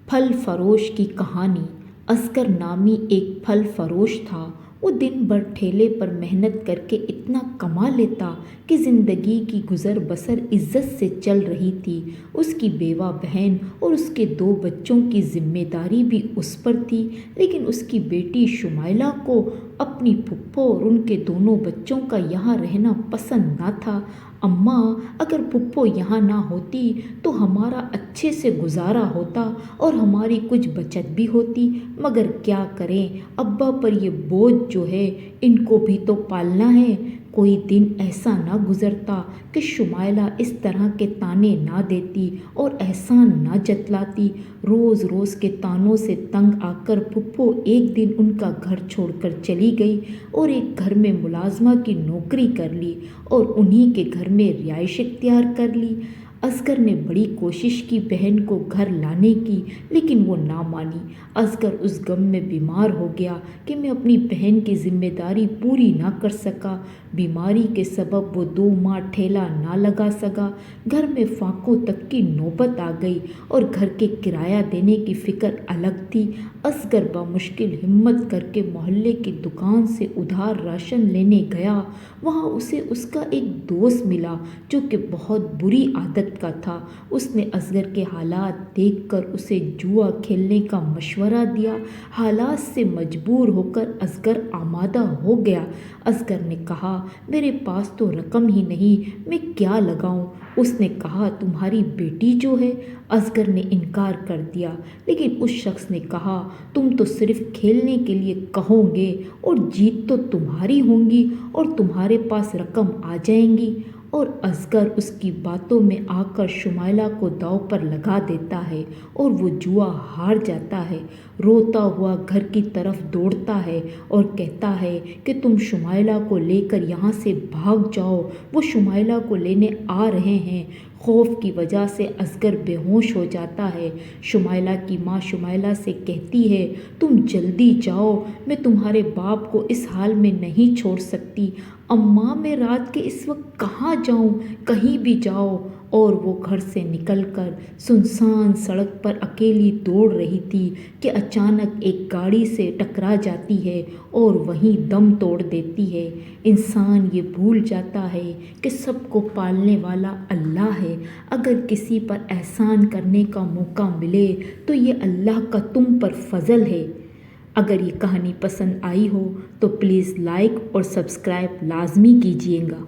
پھل فروش کی کہانی۔ اصغر نامی ایک پھل فروش تھا۔ وہ دن بھر ٹھیلے پر محنت کر کے اتنا کما لیتا کہ زندگی کی گزر بسر عزت سے چل رہی تھی۔ اس کی بیوہ بہن اور اس کے 2 بچوں کی ذمہ داری بھی اس پر تھی، لیکن اس کی بیٹی شمائلہ کو اپنی پھپھو اور ان کے دونوں بچوں کا یہاں رہنا پسند نہ تھا۔ اماں، اگر پھپھو یہاں نہ ہوتی تو ہمارا اچھے سے گزارا ہوتا اور ہماری کچھ بچت بھی ہوتی، مگر کیا کریں، ابا پر یہ بوجھ جو ہے، ان کو بھی تو پالنا ہے۔ کوئی دن ایسا نہ گزرتا کہ شمائلہ اس طرح کے طعنے نہ دیتی اور احسان نہ جتلاتی۔ روز روز کے طعنوں سے تنگ آ کر پھپھو ایک دن ان کا گھر چھوڑ کر چلی گئی اور ایک گھر میں ملازمہ کی نوکری کر لی اور انہی کے گھر میں رہائش اختیار کر لی۔ اصغر نے بڑی کوشش کی بہن کو گھر لانے کی، لیکن وہ نہ مانی۔ اصغر اس غم میں بیمار ہو گیا کہ میں اپنی بہن کی ذمہ داری پوری نہ کر سکا۔ بیماری کے سبب وہ 2 ماہ ٹھیلا نہ لگا سکا۔ گھر میں فاقوں تک کی نوبت آ گئی اور گھر کے کرایہ دینے کی فکر الگ تھی۔ اصغر بمشکل ہمت کر کے محلے کی دکان سے ادھار راشن لینے گیا۔ وہاں اسے اس کا ایک دوست ملا جو کہ بہت بری عادت کا تھا۔ اس نے اصغر کے حالات دیکھ کر اسے جوا کھیلنے کا مشورہ دیا۔ حالات سے مجبور ہو کر اصغر آمادہ ہو گیا۔ اصغر نے کہا، میرے پاس تو رقم ہی نہیں، میں کیا لگاؤں؟ اس نے کہا، تمہاری بیٹی جو ہے۔ اصغر نے انکار کر دیا، لیکن اس شخص نے کہا، تم تو صرف کھیلنے کے لیے کہو گے اور جیت تو تمہاری ہوں گی اور تمہارے پاس رقم آ جائیں گی۔ اور اصغر اس کی باتوں میں آ کر شمائلہ کو داؤ پر لگا دیتا ہے اور وہ جوا ہار جاتا ہے۔ روتا ہوا گھر کی طرف دوڑتا ہے اور کہتا ہے کہ تم شمائلہ کو لے کر یہاں سے بھاگ جاؤ، وہ شمائلہ کو لینے آ رہے ہیں۔ خوف کی وجہ سے اصغر بے ہوش ہو جاتا ہے۔ شمائلہ کی ماں شمائلہ سے کہتی ہے، تم جلدی جاؤ، میں تمہارے باپ کو اس حال میں نہیں چھوڑ سکتی۔ اماں، میں رات کے اس وقت کہاں جاؤں؟ کہیں بھی جاؤ۔ اور وہ گھر سے نکل کر سنسان سڑک پر اکیلی دوڑ رہی تھی کہ اچانک ایک گاڑی سے ٹکرا جاتی ہے اور وہیں دم توڑ دیتی ہے۔ انسان یہ بھول جاتا ہے کہ سب کو پالنے والا اللہ ہے۔ اگر کسی پر احسان کرنے کا موقع ملے تو یہ اللہ کا تم پر فضل ہے۔ اگر یہ کہانی پسند آئی ہو تو پلیز لائک اور سبسکرائب لازمی کیجیے گا۔